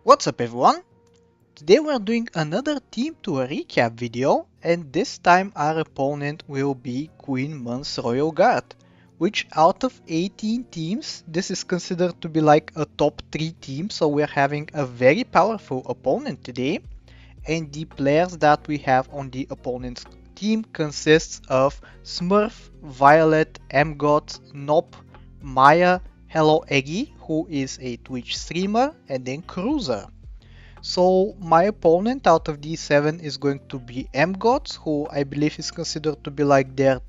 What's up everyone? Today we're doing another Team Tour recap video, and this time our opponent will be Queen Mun's Royal Guard, which out of 18 teams, this is considered to be like a top 3 team, so we're having a very powerful opponent today. And the players that we have on the opponent's team consists of Smurf, Violet, Mgot, Nop, Maya, Hello Eggy, who is a Twitch streamer, and then Cruiser. So my opponent out of these 7 is going to be Mgot, who I believe is considered to be like their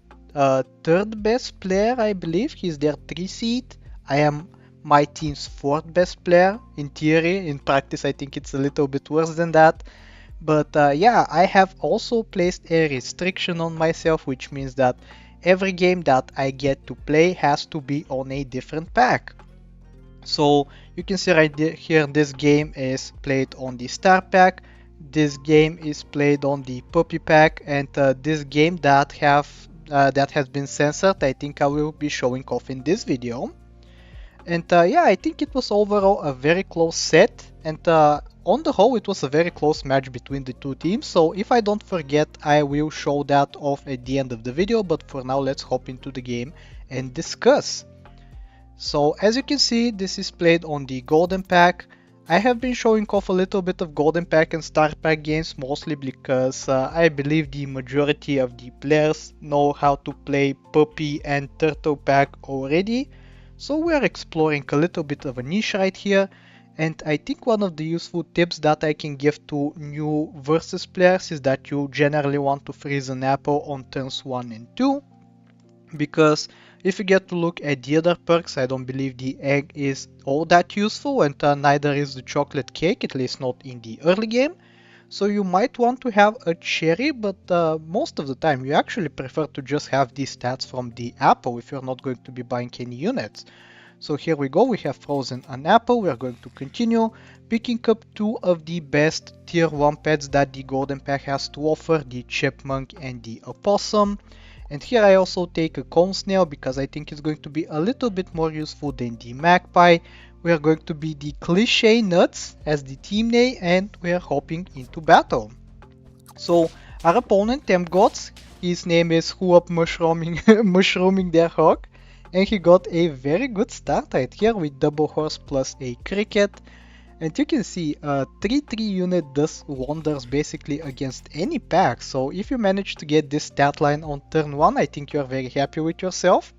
third best player. I believe he's their 3 seed. I am my team's 4th best player in theory. In practice I think it's a little bit worse than that. But yeah, I have also placed a restriction on myself, which means that every game that I get to play has to be on a different pack. So you can see right here, this game is played on the Star Pack, this game is played on the Puppy Pack, and this game that has been censored, I think I will be showing off in this video. And yeah, I think it was overall a very close set, and on the whole it was a very close match between the two teams, so if I don't forget I will show that off at the end of the video, but for now let's hop into the game and discuss. So as you can see, this is played on the Golden Pack. I have been showing off a little bit of Golden Pack and Star Pack games, mostly because I believe the majority of the players know how to play Puppy and Turtle Pack already. So we are exploring a little bit of a niche right here, and I think one of the useful tips that I can give to new versus players is that you generally want to freeze an apple on turns 1 and 2, because if you get to look at the other perks, I don't believe the egg is all that useful, and neither is the chocolate cake, at least not in the early game. So you might want to have a cherry, but most of the time you actually prefer to just have these stats from the apple if you're not going to be buying any units. So here we go, we have frozen an apple. We are going to continue picking up 2 of the best tier 1 pets that the Golden Pack has to offer, the chipmunk and the opossum. And here I also take a cone snail because I think it's going to be a little bit more useful than the magpie. We are going to be the cliche nuts as the team name, and we are hopping into battle. So our opponent Mgots, his name is Who Up Mushrooming, mushrooming their hawk, and he got a very good start right here with double horse plus a cricket. And you can see 3-3 unit does wonders basically against any pack. So if you manage to get this stat line on turn 1, I think you are very happy with yourself.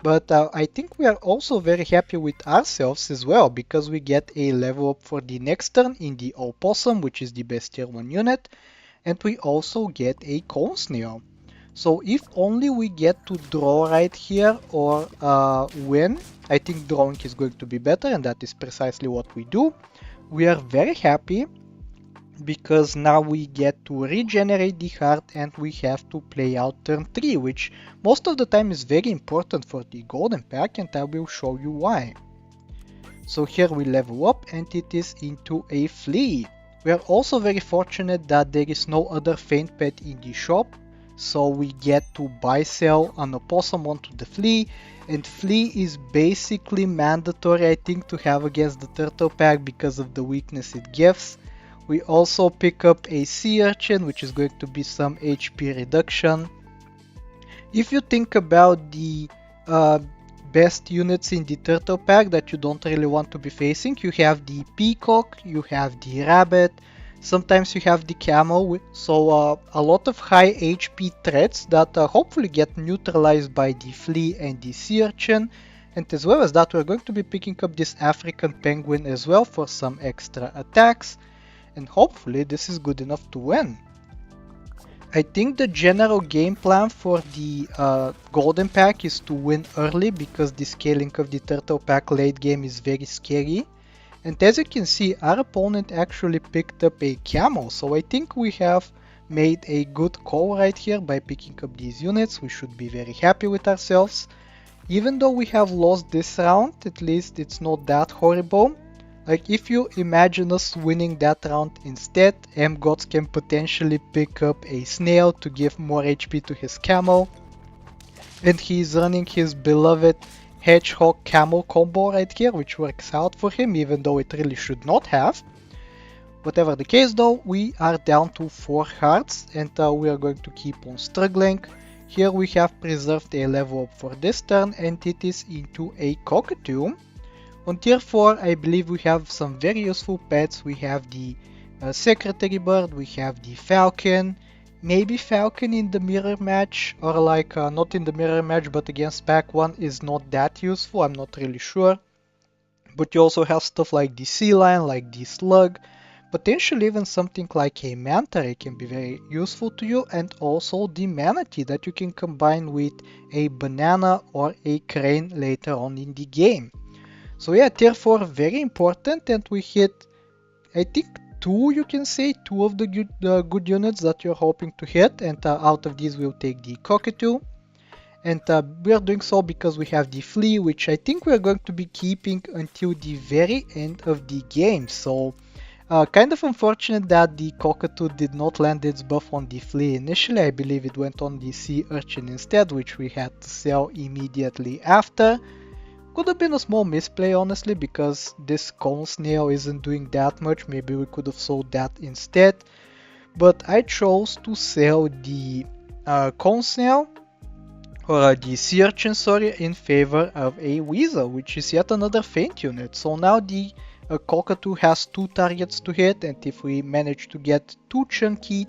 But I think we are also very happy with ourselves as well, because we get a level up for the next turn in the opossum, which is the best tier 1 unit. And we also get a cone snail. So if only we get to draw right here or win, I think drawing is going to be better, and that is precisely what we do. We are very happy because now we get to regenerate the heart and we have to play out turn 3, which most of the time is very important for the Golden Pack, and I will show you why. So here we level up and it is into a flea. We are also very fortunate that there is no other faint pet in the shop. So we get to buy sell an opossum onto the flea, and flea is basically mandatory I think to have against the turtle pack because of the weakness it gives. We also pick up a sea urchin, which is going to be some HP reduction. If you think about the best units in the turtle pack that you don't really want to be facing, you have the peacock, you have the rabbit, sometimes you have the camel, so a lot of high HP threats that hopefully get neutralized by the flea and the sea urchin. And as well as that, we're going to be picking up this African penguin as well for some extra attacks, and hopefully this is good enough to win. I think the general game plan for the Golden Pack is to win early, because the scaling of the Turtle Pack late game is very scary. And as you can see, our opponent actually picked up a camel, so I think we have made a good call right here by picking up these units. We should be very happy with ourselves. Even though we have lost this round, at least it's not that horrible. Like if you imagine us winning that round instead, Mgots can potentially pick up a snail to give more HP to his camel. And he's running his beloved hedgehog camel combo right here, which works out for him, even though it really should not have. Whatever the case though, we are down to 4 hearts and we are going to keep on struggling. Here we have preserved a level up for this turn and it is into a cockatoo. On tier 4 I believe we have some very useful pets. We have the secretary bird, we have the falcon, maybe falcon in the mirror match, or like not in the mirror match but against pack 1 is not that useful, I'm not really sure. But you also have stuff like the sea lion, like the slug, potentially even something like a manta ray can be very useful to you, and also the manatee that you can combine with a banana or a crane later on in the game. So yeah, tier 4 very important, and we hit, I think, you can say, two of the good units that you're hoping to hit, and out of these we'll take the cockatoo. And we are doing so because we have the flea, which I think we are going to be keeping until the very end of the game. So kind of unfortunate that the cockatoo did not land its buff on the flea initially. I believe it went on the sea urchin instead, which we had to sell immediately after. Could have been a small misplay honestly, because this cone snail isn't doing that much. Maybe we could have sold that instead. But I chose to sell the cone snail, or the sea urchin, sorry, in favor of a weasel, which is yet another feint unit. So now the cockatoo has 2 targets to hit, and if we manage to get 2 chunky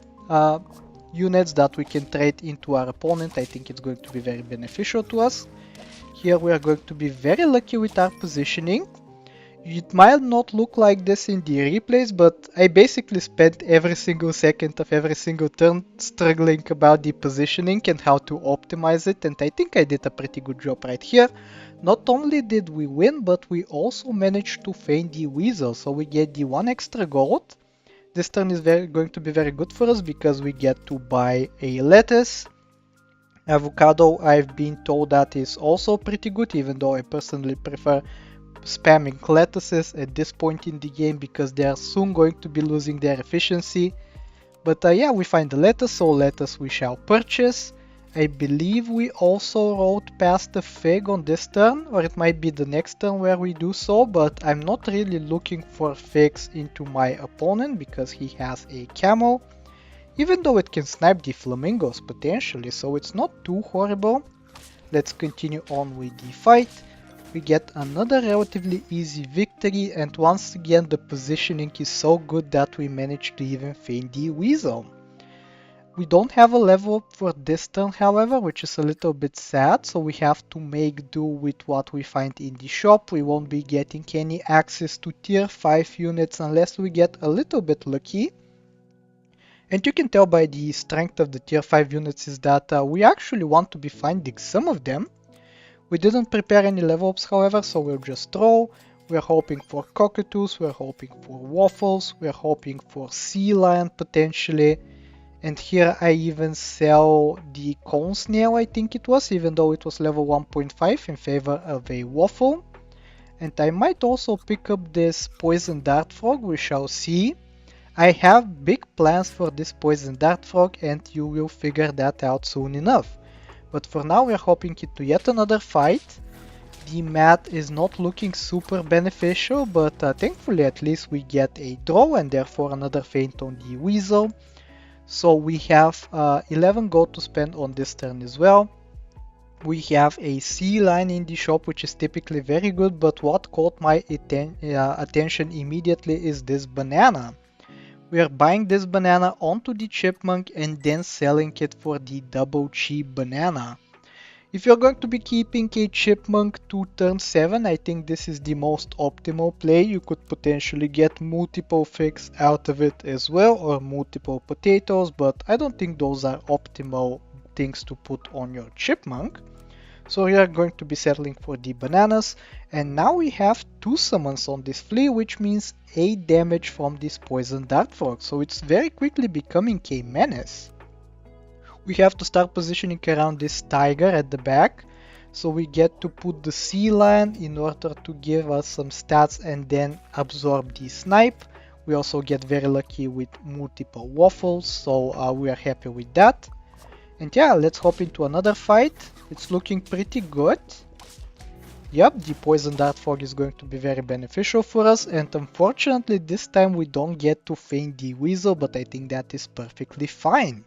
units that we can trade into our opponent, I think it's going to be very beneficial to us. Here we are going to be very lucky with our positioning. It might not look like this in the replays, but I basically spent every single second of every single turn struggling about the positioning and how to optimize it, and I think I did a pretty good job right here. Not only did we win, but we also managed to feint the weasel, so we get the 1 extra gold. This turn is going to be very good for us because we get to buy a lettuce. Avocado, I've been told that is also pretty good, even though I personally prefer spamming lettuces at this point in the game because they are soon going to be losing their efficiency. But yeah, we find the lettuce, so lettuce we shall purchase. I believe we also rode past the fig on this turn, or it might be the next turn where we do so, but I'm not really looking for figs into my opponent because he has a camel. Even though it can snipe the flamingos potentially, so it's not too horrible. Let's continue on with the fight. We get another relatively easy victory, and once again the positioning is so good that we managed to even feint the weasel. We don't have a level up for this turn, however, which is a little bit sad, so we have to make do with what we find in the shop. We won't be getting any access to tier 5 units unless we get a little bit lucky. And you can tell by the strength of the tier 5 units is that we actually want to be finding some of them. We didn't prepare any level ups, however, so we'll just throw. We're hoping for cockatoos, we're hoping for waffles, we're hoping for sea lion potentially. And here I even sell the cone snail, I think it was, even though it was level 1.5 in favor of a waffle. And I might also pick up this poison dart frog, we shall see. I have big plans for this poison dart frog, and you will figure that out soon enough. But for now we are hopping into yet another fight. The mat is not looking super beneficial, but thankfully at least we get a draw and therefore another feint on the weasel. So we have 11 gold to spend on this turn as well. We have a sea lion in the shop, which is typically very good, but what caught my attention immediately is this banana. We are buying this banana onto the chipmunk and then selling it for the double cheap banana. If you're going to be keeping a chipmunk to turn 7, I think this is the most optimal play. You could potentially get multiple figs out of it as well, or multiple potatoes, but I don't think those are optimal things to put on your chipmunk. So we are going to be settling for the bananas, and now we have 2 summons on this flea, which means 8 damage from this poison dart frog, so it's very quickly becoming a menace. We have to start positioning around this tiger at the back, so we get to put the sea lion in order to give us some stats and then absorb the snipe. We also get very lucky with multiple waffles, so we are happy with that. And yeah, let's hop into another fight. It's looking pretty good. yep, the poison dart fog is going to be very beneficial for us, and unfortunately this time we don't get to feign the weasel, but I think that is perfectly fine.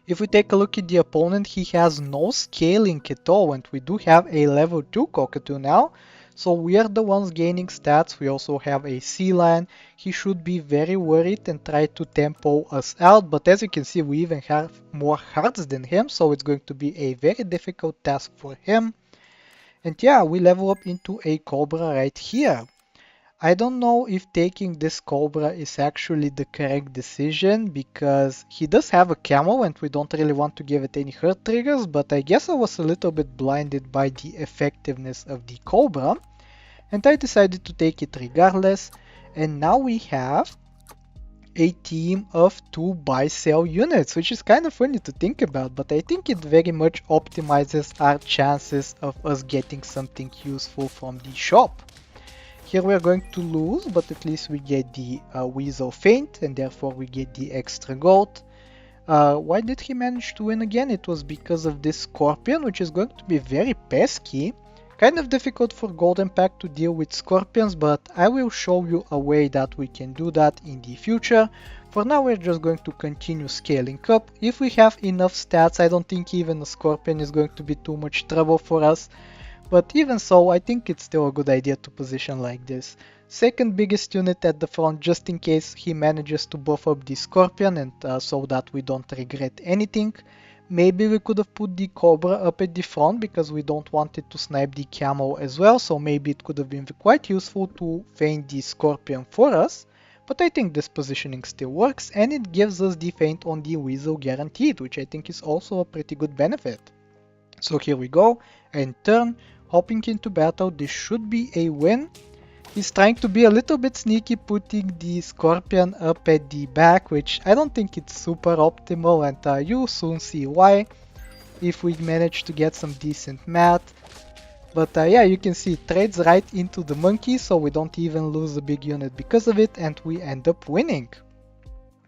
If we take a look at the opponent, he has no scaling at all, and we do have a level 2 cockatoo now, so we are the ones gaining stats. We also have a sea lion. He should be very worried and try to tempo us out, but as you can see we even have more hearts than him, so it's going to be a very difficult task for him. And yeah, we level up into a cobra right here. I don't know if taking this cobra is actually the correct decision, because he does have a camo and we don't really want to give it any hurt triggers, but I guess I was a little bit blinded by the effectiveness of the cobra and I decided to take it regardless. And now we have a team of 2 buy-sell units, which is kind of funny to think about, but I think it very much optimizes our chances of us getting something useful from the shop. Here we are going to lose, but at least we get the weasel feint, and therefore we get the extra gold. Why did he manage to win again? It was because of this scorpion, which is going to be very pesky. Kind of difficult for Golden Pack to deal with scorpions, but I will show you a way that we can do that in the future. For now we're just going to continue scaling up. If we have enough stats, I don't think even a scorpion is going to be too much trouble for us. But even so, I think it's still a good idea to position like this. Second biggest unit at the front, just in case he manages to buff up the scorpion, and so that we don't regret anything. Maybe we could have put the cobra up at the front because we don't want it to snipe the camo as well, so maybe it could have been quite useful to feint the scorpion for us. But I think this positioning still works, and it gives us the feint on the weasel guaranteed, which I think is also a pretty good benefit. So here we go, and turn. Hopping into battle, this should be a win. He's trying to be a little bit sneaky, putting the scorpion up at the back, which I don't think it's super optimal, and you'll soon see why if we manage to get some decent math. But yeah, you can see it trades right into the monkey, so we don't even lose a big unit because of it, and we end up winning.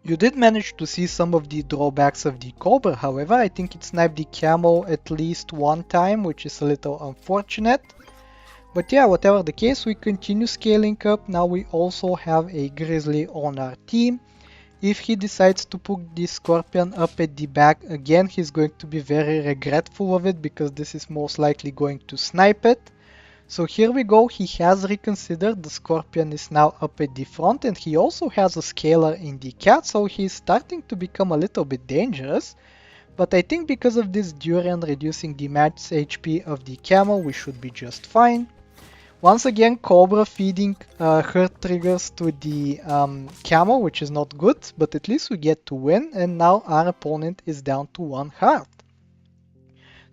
You did manage to see some of the drawbacks of the cobra, however. I think it sniped the camo at least one time, which is a little unfortunate. But yeah, whatever the case, we continue scaling up. Now we also have a grizzly on our team. If he decides to put the scorpion up at the back again, he's going to be very regretful of it, because this is most likely going to snipe it. So here we go, he has reconsidered, the scorpion is now up at the front, and he also has a scaler in the cat, so he's starting to become a little bit dangerous. But I think because of this durian reducing the max HP of the camo, we should be just fine. Once again, cobra feeding hurt triggers to the camo, which is not good, but at least we get to win, and now our opponent is down to 1 heart.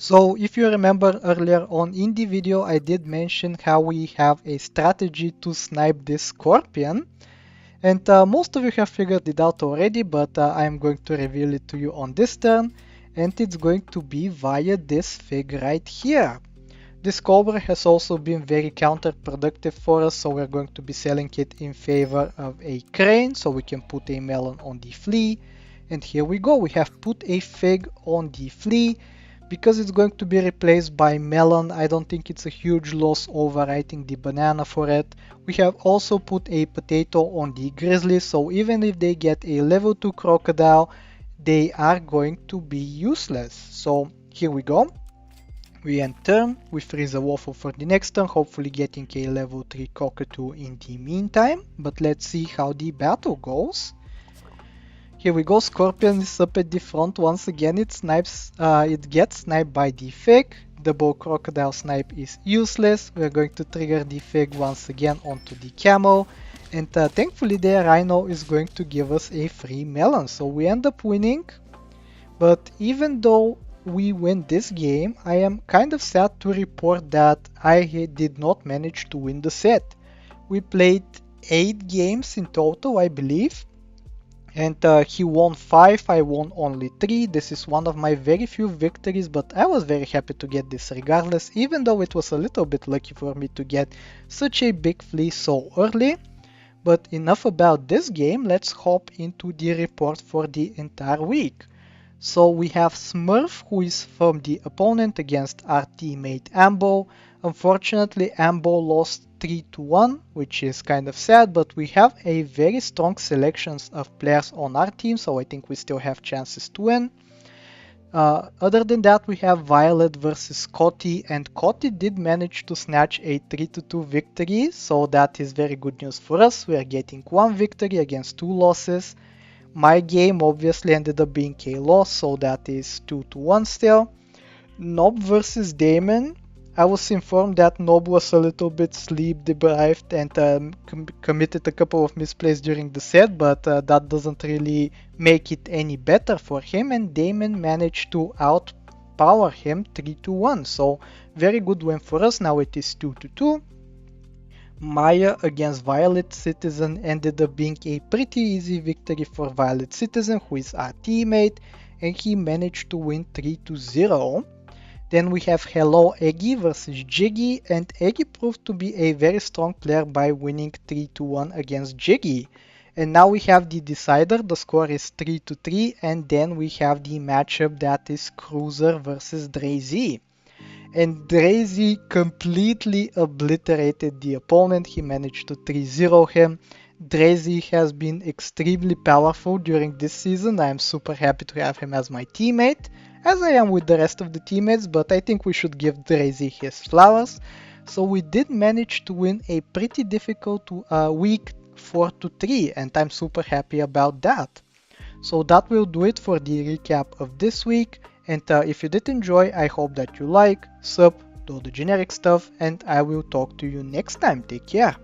So if you remember earlier on in the video, I did mention how we have a strategy to snipe this scorpion. And most of you have figured it out already, but I am going to reveal it to you on this turn. And it's going to be via this fig right here. This cobra has also been very counterproductive for us, so we're going to be selling it in favor of a crane, so we can put a melon on the flea. And here we go, we have put a fig on the flea. Because it's going to be replaced by melon, I don't think it's a huge loss overwriting the banana for it. We have also put a potato on the grizzly, so even if they get a level 2 crocodile, they are going to be useless. So here we go. We end turn, we freeze a waffle for the next turn, hopefully getting a level 3 cockatoo in the meantime. But let's see how the battle goes. Here we go, scorpion is up at the front. Once again it gets sniped by the fig. Double crocodile snipe is useless. We're going to trigger the fig once again onto the camo. And thankfully the rhino is going to give us a free melon. So we end up winning. But even though we win this game, I am kind of sad to report that I did not manage to win the set. We played 8 games in total, I believe. And he won 5, I won only 3. This is one of my very few victories, but I was very happy to get this regardless, even though it was a little bit lucky for me to get such a big flea so early. But enough about this game, let's hop into the report for the entire week. So we have Smurf, who is from the opponent against our teammate Ambo. Unfortunately, Ambo lost 3-1, which is kind of sad, but we have a very strong selections of players on our team, so I think we still have chances to win. Other than that, we have Violet versus Scotty, and Scotty did manage to snatch a 3-2 victory, so that is very good news for us. We are getting one victory against 2 losses. My game obviously ended up being a loss, so that is 2-1 still. Nob versus Damon. I was informed that Nob was a little bit sleep deprived and committed a couple of misplays during the set, but that doesn't really make it any better for him, and Damon managed to outpower him 3-1. So very good win for us. Now it is 2-2. Maya against Violet Citizen ended up being a pretty easy victory for Violet Citizen, who is our teammate, and he managed to win 3-0. Then we have Hello Eggy versus Jiggy, and Eggy proved to be a very strong player by winning 3-1 against Jiggy. And now we have the decider, the score is 3-3, and then we have the matchup that is Cruiser versus Drazy. And Drazy completely obliterated the opponent. He managed to 3-0 him. Drazy has been extremely powerful during this season. I am super happy to have him as my teammate, as I am with the rest of the teammates, but I think we should give Drazy his flowers. So we did manage to win a pretty difficult week 4-3, and I'm super happy about that. So that will do it for the recap of this week, and if you did enjoy, I hope that you like, sub, do all the generic stuff, and I will talk to you next time. Take care.